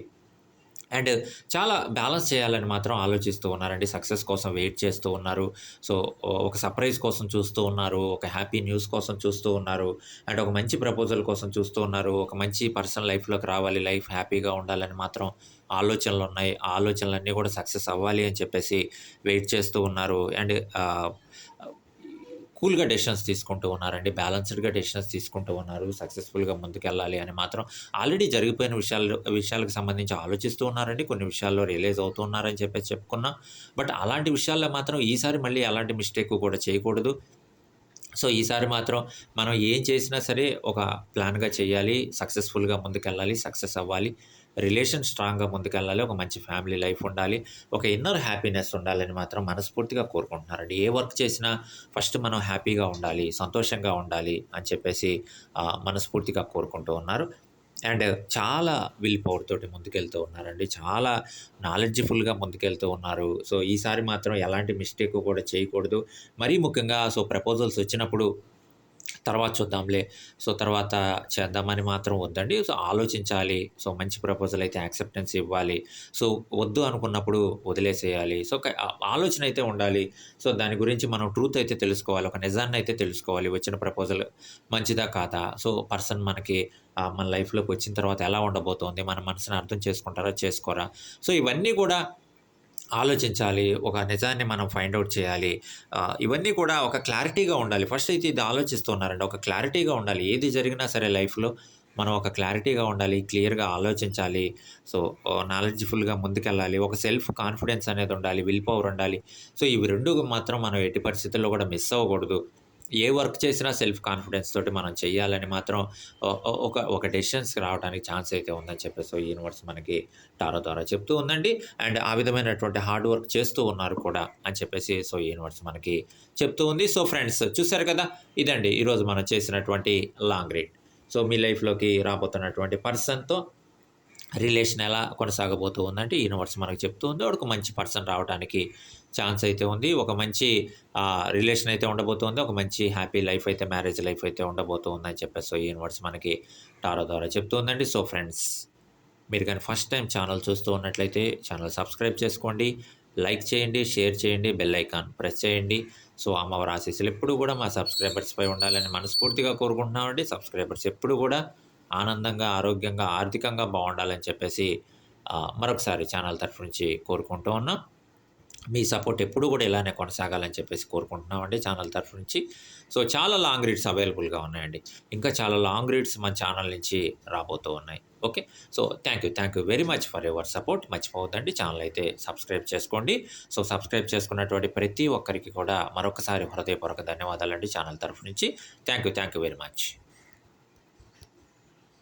అండ్ చాలా బ్యాలెన్స్ చేయాలని మాత్రం ఆలోచిస్తూ ఉన్నారండి. సక్సెస్ కోసం వెయిట్ చేస్తూ ఉన్నారు. సో, ఒక సర్ప్రైజ్ కోసం చూస్తూ ఉన్నారు. ఒక హ్యాపీ న్యూస్ కోసం చూస్తూ ఉన్నారు. అండ్ ఒక మంచి ప్రపోజల్ కోసం చూస్తూ ఉన్నారు. ఒక మంచి పర్సన్ లైఫ్‌లోకి రావాలి. లైఫ్ హ్యాపీగా ఉండాలని మాత్రం ఆలోచనలున్నాయి. ఆ ఆలోచనలన్నీ కూడా సక్సెస్ అవ్వాలి అని చెప్పేసి వెయిట్ చేస్తూ ఉన్నారు. అండ్ కూల్‌గా డెసిషన్స్ తీసుకుంటూ ఉన్నారండి. బ్యాలెన్స్‌డ్‌గా డెసిషన్స్ తీసుకుంటూ ఉన్నారు. సక్సెస్‌ఫుల్‌గా ముందుకెళ్ళాలి అని మాత్రం ఆల్రెడీ జరిగిపోయిన విషయాలకు సంబంధించి ఆలోచిస్తూ ఉన్నారండి. కొన్ని విషయాల్లో రియలైజ్ అవుతూ ఉన్నారని చెప్పేసి చెప్పుకున్నాం. బట్ అలాంటి విషయాల్లో మాత్రం ఈసారి మళ్ళీ అలాంటి మిస్టేక్ కూడా చేయకూడదు. సో, ఈసారి మాత్రం మనం ఏం చేసినా సరే ఒక ప్లాన్‌గా చేయాలి. సక్సెస్‌ఫుల్‌గా ముందుకెళ్ళాలి. సక్సెస్ అవ్వాలి. రిలేషన్ స్ట్రాంగ్‌గా ముందుకెళ్ళాలి. ఒక మంచి ఫ్యామిలీ లైఫ్ ఉండాలి. ఒక ఇన్నర్ హ్యాపీనెస్ ఉండాలని మాత్రం మనస్ఫూర్తిగా కోరుకుంటున్నారండి. ఏ వర్క్ చేసినా ఫస్ట్ మనం హ్యాపీగా ఉండాలి. సంతోషంగా ఉండాలి అని చెప్పేసి మనస్ఫూర్తిగా కోరుకుంటూ ఉన్నారు. అండ్ చాలా విల్ పవర్ తోటి ముందుకెళ్తూ ఉన్నారండి. చాలా నాలెడ్జ్‌ఫుల్‌గా ముందుకెళ్తూ ఉన్నారు. సో, ఈసారి మాత్రం ఎలాంటి మిస్టేక్ కూడా చేయకూడదు. మరీ ముఖ్యంగా ప్రపోజల్స్ వచ్చినప్పుడు తర్వాత చూద్దాంలే. సో, తర్వాత చేద్దామని మాత్రం వద్దండి. సో, ఆలోచించాలి. సో, మంచి ప్రపోజల్ అయితే యాక్సెప్టెన్స్ ఇవ్వాలి. సో, వద్దు అనుకున్నప్పుడు వదిలేసేయాలి. సో, ఆలోచన అయితే ఉండాలి. సో, దాని గురించి మనం ట్రూత్ అయితే తెలుసుకోవాలి. ఒక నిజాన్నయితే తెలుసుకోవాలి. వచ్చిన ప్రపోజల్ మంచిదా? కాదా? సో, పర్సన్ మనకి మన లైఫ్‌లోకి వచ్చిన తర్వాత ఎలా ఉండబోతోంది? మన మనసుని అర్థం చేసుకుంటారా? చేసుకోరా? సో, ఇవన్నీ కూడా ఆలోచించాలి. ఒక నిజాన్ని మనం ఫైండ్ ఔట్ చేయాలి. ఇవన్నీ కూడా ఒక క్లారిటీగా ఉండాలి. ఫస్ట్ అయితే ఇది ఆలోచిస్తూ ఉన్నారండి. ఒక క్లారిటీగా ఉండాలి. ఏది జరిగినా సరే లైఫ్‌లో మనం ఒక క్లారిటీగా ఉండాలి. క్లియర్‌గా ఆలోచించాలి. సో, నాలెడ్జ్‌ఫుల్‌గా ముందుకెళ్ళాలి. ఒక సెల్ఫ్ కాన్ఫిడెన్స్ అనేది ఉండాలి. విల్ పవర్ ఉండాలి. సో, ఇవి 2 మాత్రం మనం ఎట్టి పరిస్థితుల్లో కూడా మిస్ అవ్వకూడదు. ఏ వర్క్ చేసినా సెల్ఫ్ కాన్ఫిడెన్స్ తోటి మనం చేయాలని మాత్రం ఒ ఒ ఒక డెసిషన్స్‌కి రావడానికి ఛాన్స్ అయితే ఉందని చెప్పేసి యూనివర్స్ మనకి టారో ద్వారా చెప్తూ ఉందండి. అండ్ ఆ విధమైనటువంటి హార్డ్ వర్క్ చేస్తూ ఉన్నారు కూడా అని చెప్పేసి యూనివర్స్ మనకి చెప్తూ ఉంది. సో, ఫ్రెండ్స్ చూసారు కదా! ఇదండి ఈరోజు మనం చేసినటువంటి లాంగ్ రీడ్. సో, మీ లైఫ్‌లోకి రాబోతున్నటువంటి పర్సన్‌తో రిలేషన్ ఎలా కొనసాగబోతూ ఉందంటే యూనివర్స్ మనకు చెప్తూ ఉంది. వాడికి మంచి పర్సన్ రావడానికి ఛాన్స్ అయితే ఉంది. ఒక మంచి రిలేషన్ అయితే ఉండబోతుంది. ఒక మంచి హ్యాపీ లైఫ్ అయితే మ్యారేజ్ లైఫ్ అయితే ఉండబోతూ ఉందని చెప్పేసి యూనివర్స్ మనకి టారో ద్వారా చెప్తూ ఉందండి. సో, ఫ్రెండ్స్ మీరు గాని ఫస్ట్ టైమ్ ఛానల్ చూస్తూ ఉన్నట్లయితే ఛానల్ సబ్స్క్రైబ్ చేసుకోండి. లైక్ చేయండి, షేర్ చేయండి, బెల్ ఐకాన్ ప్రెస్ చేయండి. సో, అమ్మవారి ఆశీస్సులు ఎప్పుడూ కూడా మా సబ్స్క్రైబర్స్‌పై ఉండాలని మనస్ఫూర్తిగా కోరుకుంటున్నామండి. సబ్స్క్రైబర్స్ ఎప్పుడు కూడా ఆనందంగా, ఆరోగ్యంగా, ఆర్థికంగా బావుండాలని చెప్పేసి మరొకసారి ఛానల్ తరఫు నుంచి కోరుకుంటూ ఉన్నాం. మీ సపోర్ట్ ఎప్పుడు కూడా ఇలానే కొనసాగాలని చెప్పేసి కోరుకుంటున్నామండి ఛానల్ తరఫు నుంచి. సో, చాలా లాంగ్ రీడ్స్ అవైలబుల్‌గా ఉన్నాయండి. ఇంకా చాలా లాంగ్ రీడ్స్ మన ఛానల్ నుంచి రాబోతూ ఉన్నాయి. Okay. So, thank you very much for your support. మర్చిపోవద్దండి ఛానల్ అయితే సబ్స్క్రైబ్ చేసుకోండి. సో, సబ్స్క్రైబ్ చేసుకున్నటువంటి ప్రతి ఒక్కరికి కూడా మరొకసారి హృదయపూర్వక ధన్యవాదాలండి ఛానల్ తరఫు నుంచి. Thank you very much.